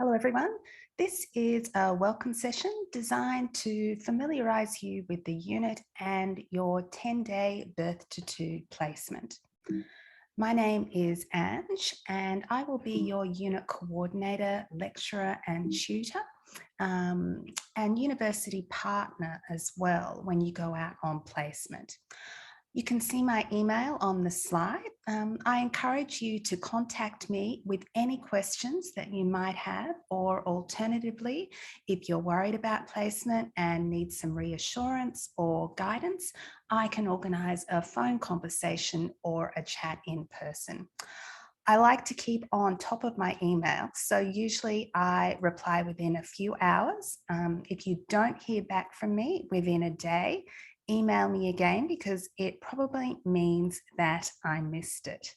Hello, everyone. This is a welcome session designed to familiarise you with the unit and your 10-day Birth to Two placement. My name is Ange, and I will be your unit coordinator, lecturer and tutor, and university partner as well when you go out on placement. You can see my email on the slide. I encourage you to contact me with any questions that you might have, or alternatively, if you're worried about placement and need some reassurance or guidance, I can organise a phone conversation or a chat in person. I like to keep on top of my email, so usually I reply within a few hours. If you don't hear back from me within a day, email me again because it probably means that I missed it.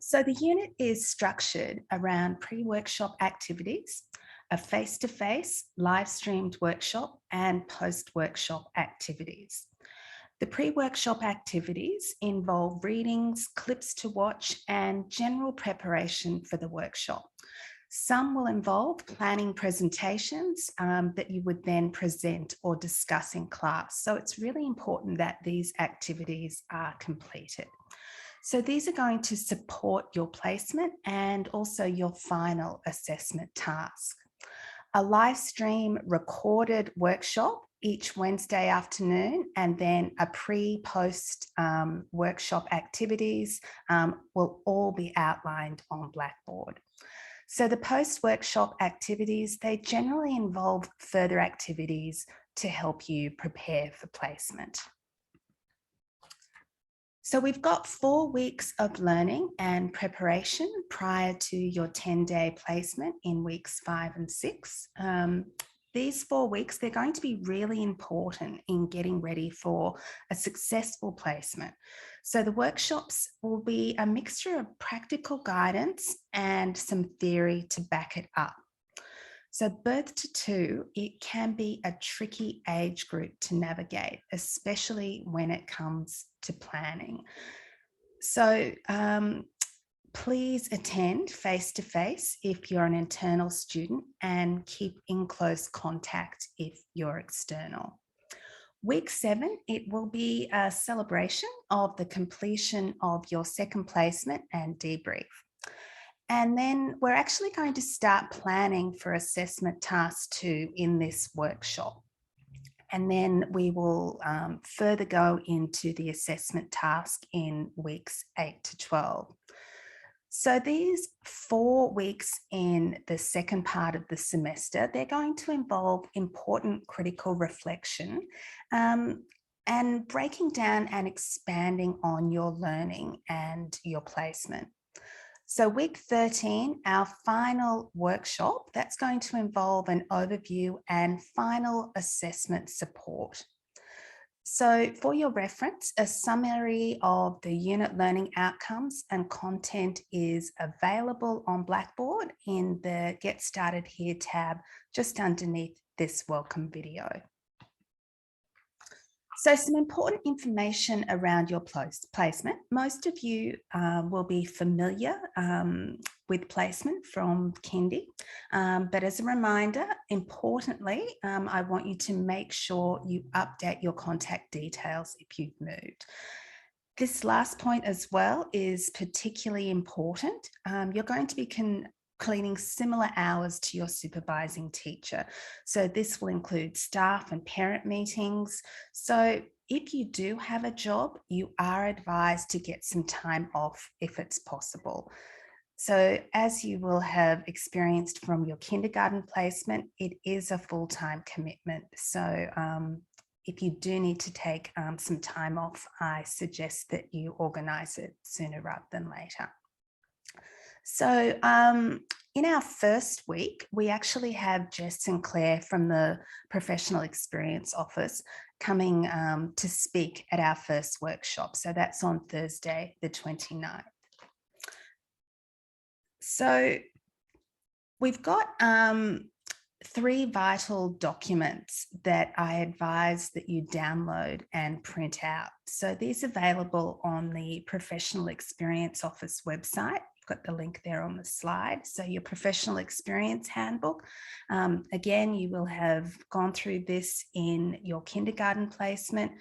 So the unit is structured around pre-workshop activities, a face-to-face live-streamed workshop, and post-workshop activities. The pre-workshop activities involve readings, clips to watch, and general preparation for the workshop. Some will involve planning presentations that you would then present or discuss in class. So it's really important that these activities are completed. So these are going to support your placement and also your final assessment task. A live stream recorded workshop each Wednesday afternoon, and then a pre-post workshop activities will all be outlined on Blackboard. So the post-workshop activities, they generally involve further activities to help you prepare for placement. So we've got 4 weeks of learning and preparation prior to your 10-day placement in weeks 5 and 6. These 4 weeks, they're going to be really important in getting ready for a successful placement. So the workshops will be a mixture of practical guidance and some theory to back it up. So birth to two, it can be a tricky age group to navigate, especially when it comes to planning. So please attend face-to-face if you're an internal student, and keep in close contact if you're external. Week 7, it will be a celebration of the completion of your second placement and debrief. And then we're actually going to start planning for assessment task 2 in this workshop. And then we will further go into the assessment task in weeks 8 to 12. So these 4 weeks in the second part of the semester, they're going to involve important critical reflection and breaking down and expanding on your learning and your placement. So week 13, our final workshop, that's going to involve an overview and final assessment support. So for your reference, a summary of the unit learning outcomes and content is available on Blackboard in the Get Started Here tab just underneath this welcome video. So some important information around your placement. Most of you will be familiar with placement from kindy, but as a reminder, importantly, I want you to make sure you update your contact details if you've moved. This last point as well is particularly important. You're going to be cleaning similar hours to your supervising teacher. So this will include staff and parent meetings. So if you do have a job, you are advised to get some time off if it's possible. So as you will have experienced from your kindergarten placement, it is a full-time commitment. So if you do need to take some time off, I suggest that you organise it sooner rather than later. So in our first week, we actually have Jess and Claire from the Professional Experience Office coming to speak at our first workshop. So that's on Thursday, the 29th. So we've got 3 vital documents that I advise that you download and print out. So these are available on the Professional Experience Office website. You've got the link there on the slide. So your professional experience handbook. Again, you will have gone through this in your kindergarten placement,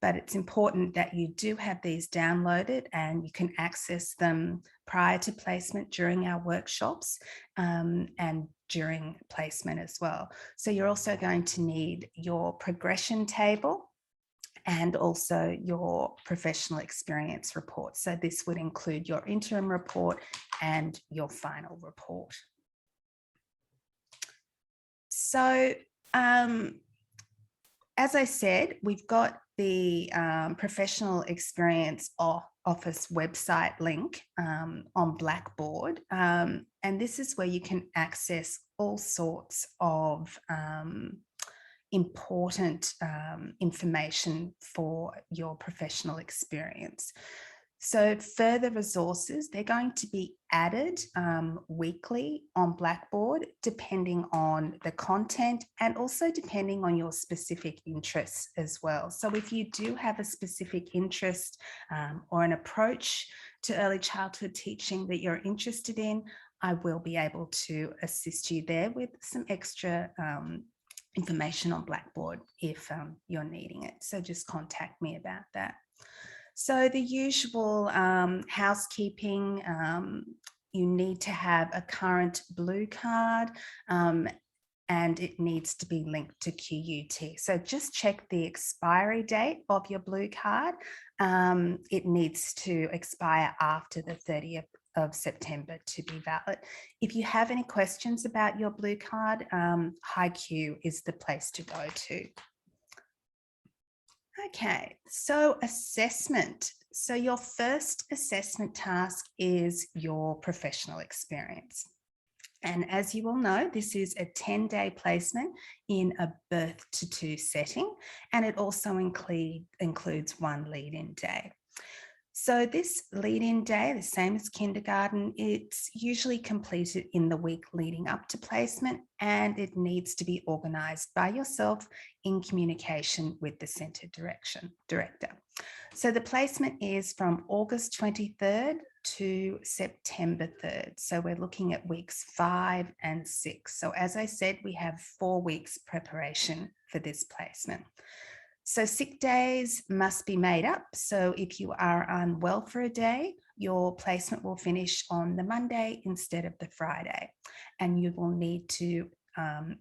but it's important that you do have these downloaded and you can access them prior to placement during our workshops and during placement as well. So you're also going to need your progression table and also your professional experience report. So this would include your interim report and your final report. So as I said, we've got the professional experience office website link on Blackboard. And this is where you can access all sorts of important information for your professional experience. So further resources, they're going to be added weekly on Blackboard, depending on the content and also depending on your specific interests as well. So if you do have a specific interest or an approach to early childhood teaching that you're interested in, I will be able to assist you there with some extra information on Blackboard if you're needing it. So just contact me about that. So the usual housekeeping, you need to have a current blue card and it needs to be linked to QUT. So just check the expiry date of your blue card. It needs to expire after the 30th of September to be valid. If you have any questions about your blue card, HiQ is the place to go to. Okay, so assessment. So your first assessment task is your professional experience. And as you all know, this is a 10-day placement in a birth to 2 setting, and it also includes one lead-in day. So this lead-in day, the same as kindergarten, it's usually completed in the week leading up to placement, and it needs to be organised by yourself in communication with the centre director. So the placement is from August 23rd to September 3rd. So we're looking at weeks 5 and 6. So as I said, we have 4 weeks preparation for this placement. So sick days must be made up. So if you are unwell for a day, your placement will finish on the Monday instead of the Friday. And you will need to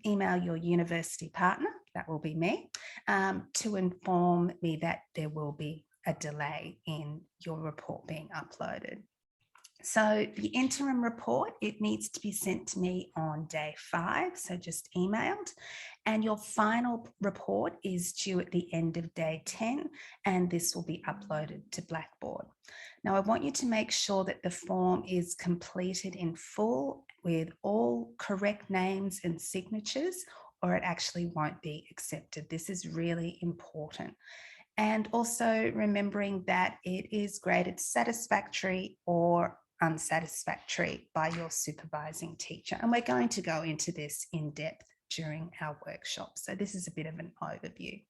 email your university partner, that will be me, to inform me that there will be a delay in your report being uploaded. So the interim report, it needs to be sent to me on day 5, so just emailed. And your final report is due at the end of day 10, and this will be uploaded to Blackboard. Now, I want you to make sure that the form is completed in full with all correct names and signatures, or it actually won't be accepted. This is really important. And also remembering that it is graded satisfactory or unsatisfactory by your supervising teacher. And we're going to go into this in depth during our workshop. So this is a bit of an overview.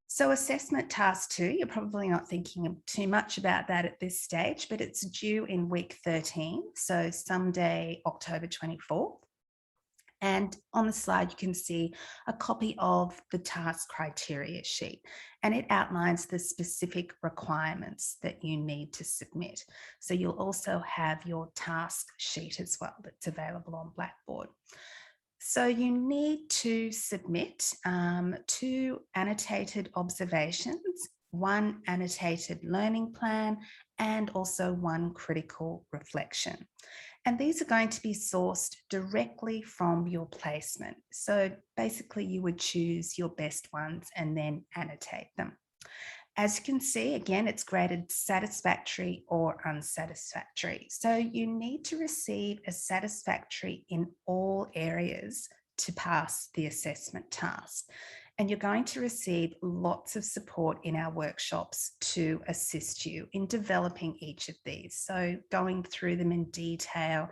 So assessment task 2, you're probably not thinking too much about that at this stage, but it's due in week 13. So someday, October 24th. And on the slide, you can see a copy of the task criteria sheet, and it outlines the specific requirements that you need to submit. So you'll also have your task sheet as well that's available on Blackboard. So you need to submit 2 annotated observations, 1 annotated learning plan, and also 1 critical reflection. And these are going to be sourced directly from your placement. So basically you would choose your best ones and then annotate them. As you can see, again, it's graded satisfactory or unsatisfactory. So you need to receive a satisfactory in all areas to pass the assessment task. And you're going to receive lots of support in our workshops to assist you in developing each of these. So going through them in detail,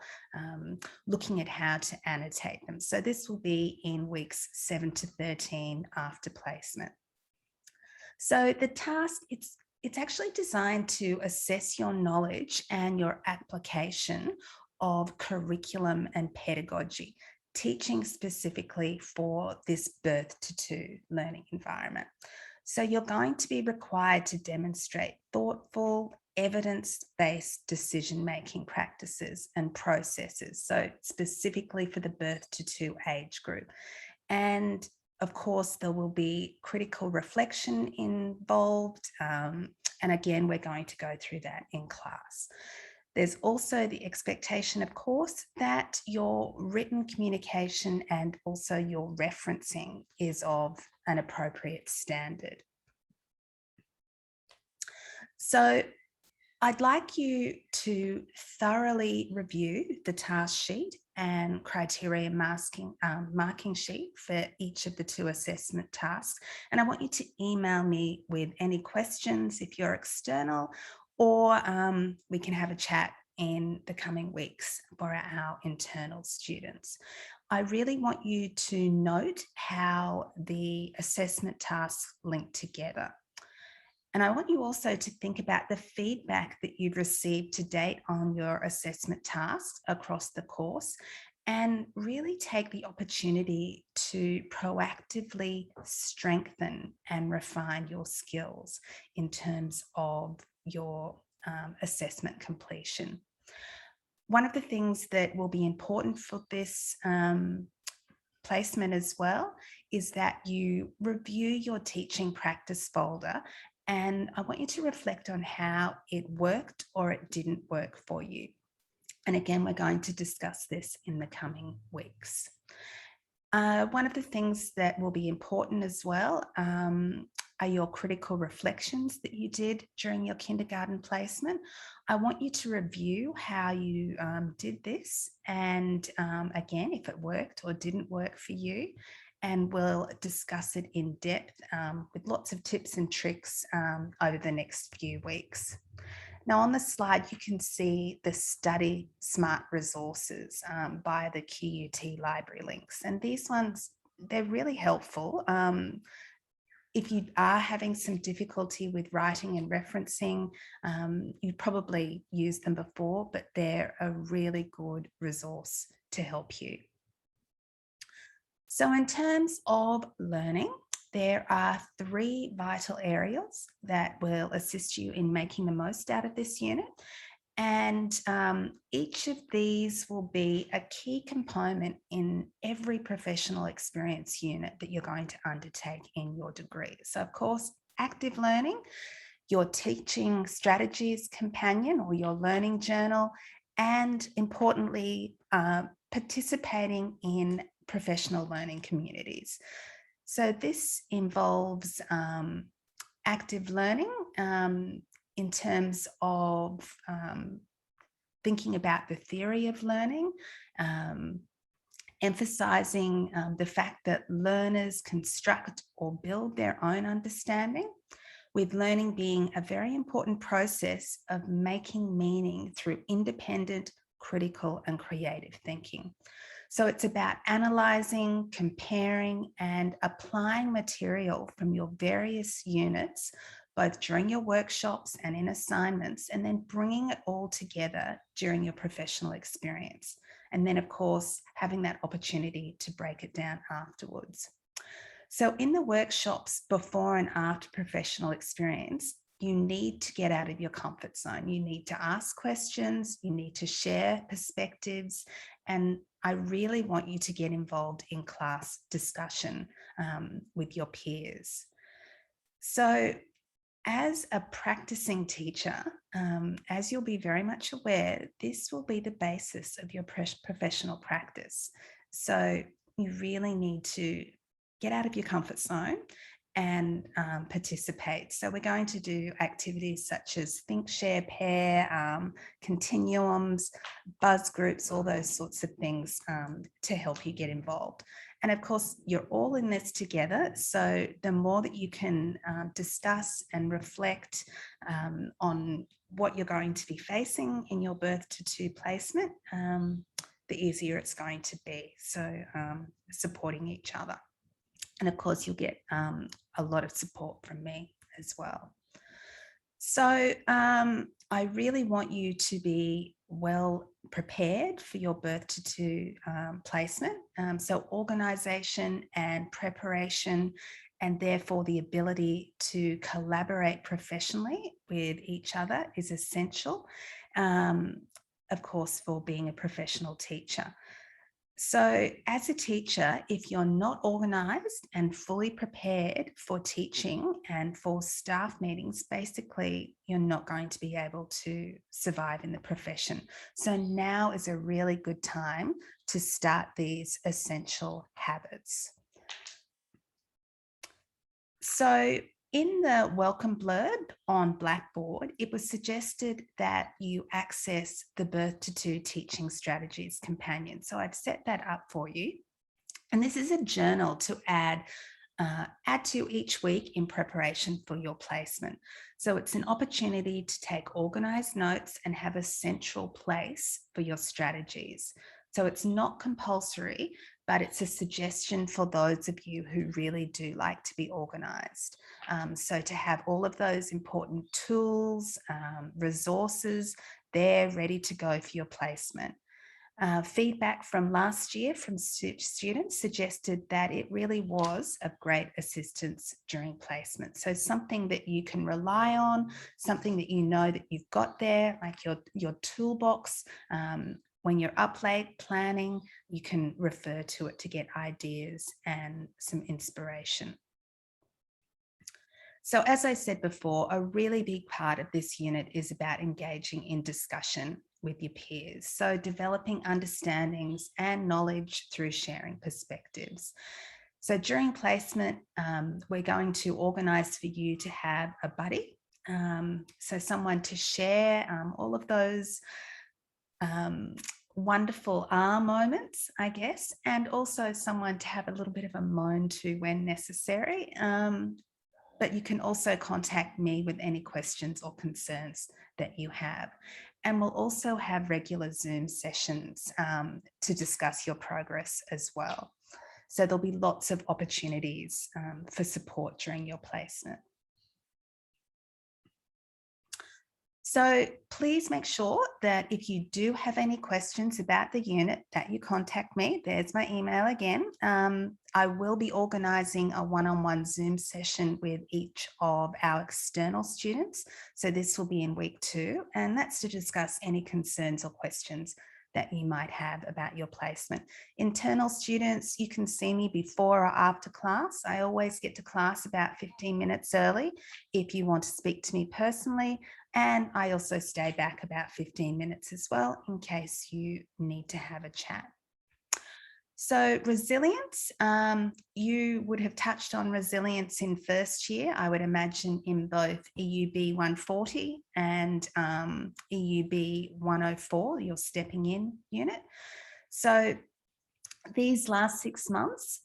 looking at how to annotate them. So this will be in weeks 7 to 13 after placement. So the task, it's It's actually designed to assess your knowledge and your application of curriculum and pedagogy, teaching specifically for this birth to two learning environment. So you're going to be required to demonstrate thoughtful, evidence-based decision-making practices and processes. So specifically for the birth to two age group. And of course, there will be critical reflection involved. And again, we're going to go through that in class. There's also the expectation, of course, that your written communication and also your referencing is of an appropriate standard. So I'd like you to thoroughly review the task sheet and criteria marking sheet for each of the two assessment tasks. And I want you to email me with any questions if you're external, or we can have a chat in the coming weeks for our internal students. I really want you to note how the assessment tasks link together. And I want you also to think about the feedback that you've received to date on your assessment tasks across the course, and really take the opportunity to proactively strengthen and refine your skills in terms of your assessment completion. One of the things that will be important for this placement as well is that you review your teaching practice folder, and I want you to reflect on how it worked or it didn't work for you. And again, we're going to discuss this in the coming weeks. One of the things that will be important as well are your critical reflections that you did during your kindergarten placement. I want you to review how you did this, and again, if it worked or didn't work for you, and we'll discuss it in depth with lots of tips and tricks over the next few weeks. Now on the slide, you can see the Study Smart resources via the QUT library links. And these ones, they're really helpful. If you are having some difficulty with writing and referencing, you probably used them before, but they're a really good resource to help you. So in terms of learning, there are 3 vital areas that will assist you in making the most out of this unit. And each of these will be a key component in every professional experience unit that you're going to undertake in your degree. So of course, active learning, your teaching strategies companion or your learning journal, and importantly, participating in professional learning communities. So this involves active learning in terms of thinking about the theory of learning, emphasizing the fact that learners construct or build their own understanding, with learning being a very important process of making meaning through independent, critical, and creative thinking. So it's about analysing, comparing, and applying material from your various units, both during your workshops and in assignments, and then bringing it all together during your professional experience. And then, of course, having that opportunity to break it down afterwards. So in the workshops before and after professional experience, you need to get out of your comfort zone. You need to ask questions, you need to share perspectives, and I really want you to get involved in class discussion with your peers. So as a practicing teacher, as you'll be very much aware, this will be the basis of your professional practice. So you really need to get out of your comfort zone and participate. So we're going to do activities such as think, share, pair, continuums, buzz groups, all those sorts of things to help you get involved. And of course, you're all in this together. So the more that you can discuss and reflect on what you're going to be facing in your birth to two placement, the easier it's going to be. So supporting each other. And of course, you'll get a lot of support from me as well. So I really want you to be well prepared for your birth to two placement. So organisation and preparation, and therefore the ability to collaborate professionally with each other is essential, um, of course, for being a professional teacher. So, as a teacher, if you're not organised and fully prepared for teaching and for staff meetings, basically you're not going to be able to survive in the profession. So, now is a really good time to start these essential habits. So, in the welcome blurb on Blackboard, it was suggested that you access the Birth to Two Teaching Strategies Companion. So, I've set that up for you. And this is a journal to add to each week in preparation for your placement. So it's an opportunity to take organised notes and have a central place for your strategies. So it's not compulsory, but it's a suggestion for those of you who really do like to be organised. So to have all of those important tools, resources, there ready to go for your placement. Feedback from last year from students suggested that it really was of great assistance during placement. So something that you can rely on, something that you know that you've got there, like your toolbox. When you're up late planning, you can refer to it to get ideas and some inspiration. So as I said before, a really big part of this unit is about engaging in discussion with your peers. So developing understandings and knowledge through sharing perspectives. So during placement, we're going to organise for you to have a buddy. So someone to share all of those wonderful moments, I guess, and also someone to have a little bit of a moan to when necessary. But you can also contact me with any questions or concerns that you have. And we'll also have regular Zoom sessions to discuss your progress as well. So there'll be lots of opportunities for support during your placement. So please make sure that if you do have any questions about the unit that you contact me. There's my email again. I will be organising a one-on-one Zoom session with each of our external students. So this will be in week 2, and that's to discuss any concerns or questions that you might have about your placement. Internal students, you can see me before or after class. I always get to class about 15 minutes early if you want to speak to me personally. And I also stay back about 15 minutes as well in case you need to have a chat. So resilience, you would have touched on resilience in first year, I would imagine, in both EUB140 and EUB104, your stepping in unit. So these last 6 months,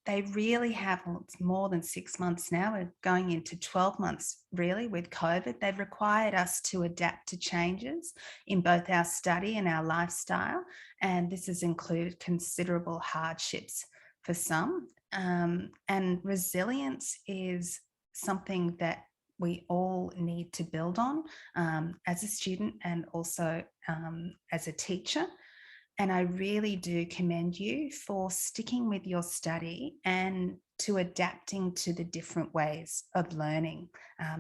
they really have, well, it's more than 6 months now, we're going into 12 months really with COVID. They've required us to adapt to changes in both our study and our lifestyle, and this has included considerable hardships for some. And resilience is something that we all need to build on as a student and also as a teacher. And I really do commend you for sticking with your study and to adapting to the different ways of learning,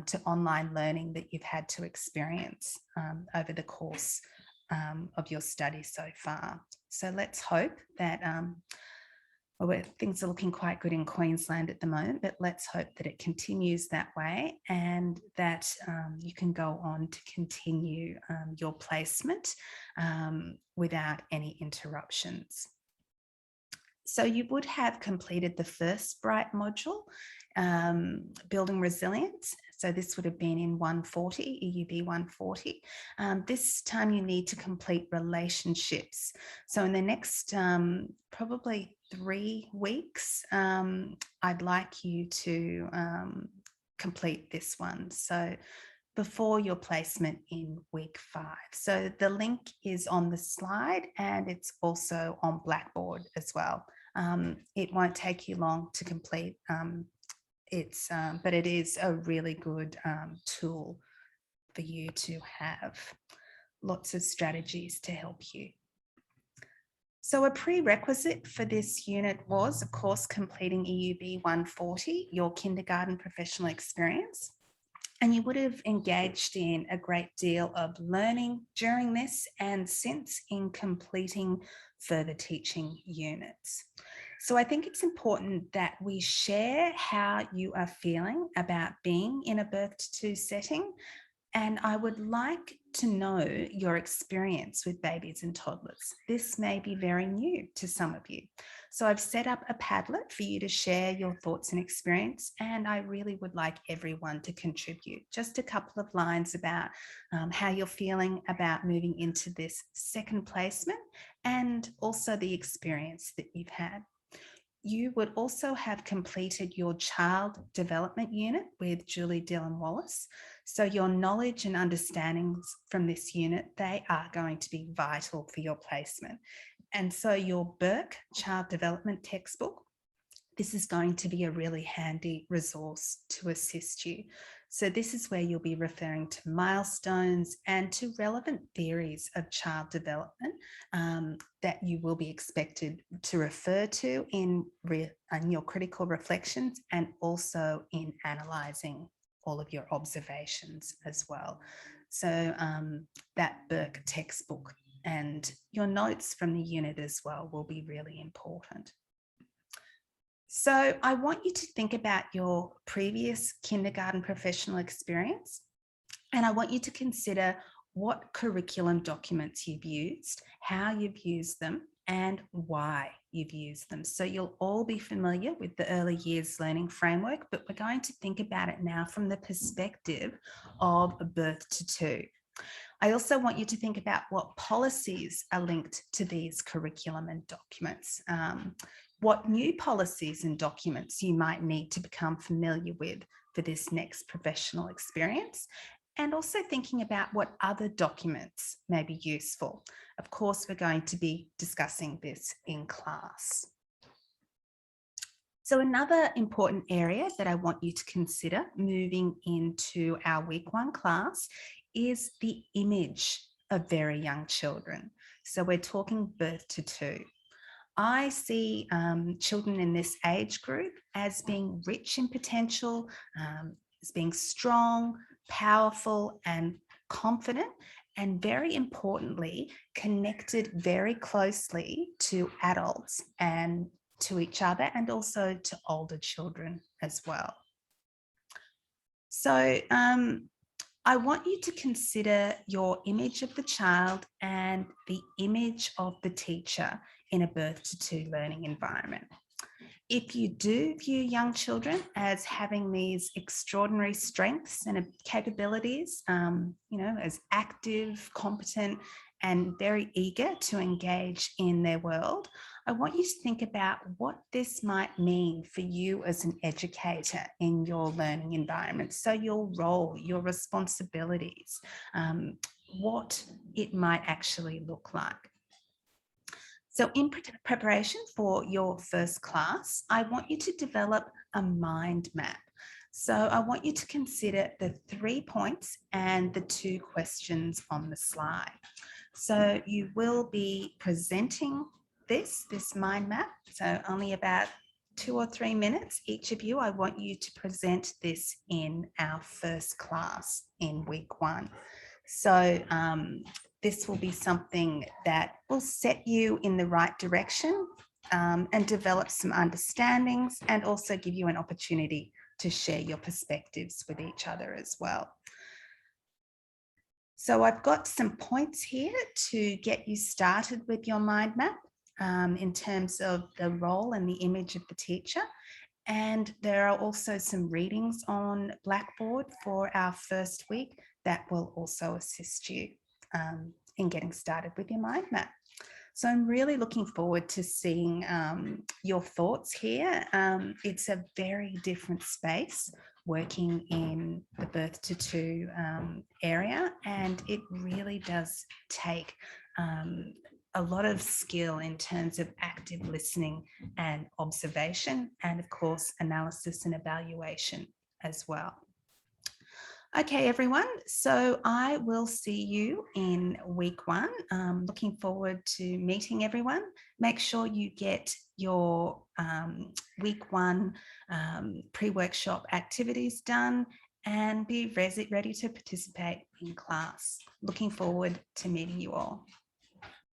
to online learning that you've had to experience over the course of your study so far. So let's hope that things are looking quite good in Queensland at the moment, but let's hope that it continues that way and that you can go on to continue your placement without any interruptions. So you would have completed the first Bright module, Building Resilience. So this would have been in 140, EUB 140. This time you need to complete relationships. So in the next probably 3 weeks, I'd like you to complete this one. So before your placement in week 5. So the link is on the slide and it's also on Blackboard as well. It won't take you long to complete. But it is a really good tool for you to have. Lots of strategies to help you. So a prerequisite for this unit was, of course, completing EUB241, your kindergarten professional experience. And you would have engaged in a great deal of learning during this and since in completing further teaching units. So I think it's important that we share how you are feeling about being in a birth to two setting. And I would like to know your experience with babies and toddlers. This may be very new to some of you. So I've set up a Padlet for you to share your thoughts and experience. And I really would like everyone to contribute. Just a couple of lines about how you're feeling about moving into this second placement and also the experience that you've had. You would also have completed your child development unit with Julie Dillon Wallace. So your knowledge and understandings from this unit, they are going to be vital for your placement. And so your Burke Child Development textbook, this is going to be a really handy resource to assist you. So this is where you'll be referring to milestones and to relevant theories of child development that you will be expected to refer to in your critical reflections and also in analysing all of your observations as well. So that Burke textbook and your notes from the unit as well will be really important. So I want you to think about your previous kindergarten professional experience, and I want you to consider what curriculum documents you've used, how you've used them, and why you've used them. So you'll all be familiar with the early years learning framework, but we're going to think about it now from the perspective of a birth to two. I also want you to think about what policies are linked to these curriculum and documents. What new policies and documents you might need to become familiar with for this next professional experience, and also thinking about what other documents may be useful. Of course, we're going to be discussing this in class. So another important area that I want you to consider moving into our week 1 class is the image of very young children. So we're talking birth to two. I see children in this age group as being rich in potential, as being strong, powerful, and confident, and very importantly, connected very closely to adults and to each other, and also to older children as well. So I want you to consider your image of the child and the image of the teacher in a birth to two learning environment. If you do view young children as having these extraordinary strengths and capabilities, as active, competent, and very eager to engage in their world, I want you to think about what this might mean for you as an educator in your learning environment. So your role, your responsibilities, what it might actually look like. So in preparation for your first class, I want you to develop a mind map. So I want you to consider the 3 points and the 2 questions on the slide. So you will be presenting this mind map. So only about 2 or 3 minutes, each of you, I want you to present this in our first class in week 1. So this will be something that will set you in the right direction and develop some understandings, and also give you an opportunity to share your perspectives with each other as well. So I've got some points here to get you started with your mind map in terms of the role and the image of the teacher. And there are also some readings on Blackboard for our first week that will also assist you in getting started with your mind map. So I'm really looking forward to seeing your thoughts here. It's a very different space working in the birth to two area, and it really does take a lot of skill in terms of active listening and observation, and of course analysis and evaluation as well. Okay, everyone. So I will see you in week 1. Looking forward to meeting everyone. Make sure you get your week 1 pre-workshop activities done and be ready to participate in class. Looking forward to meeting you all.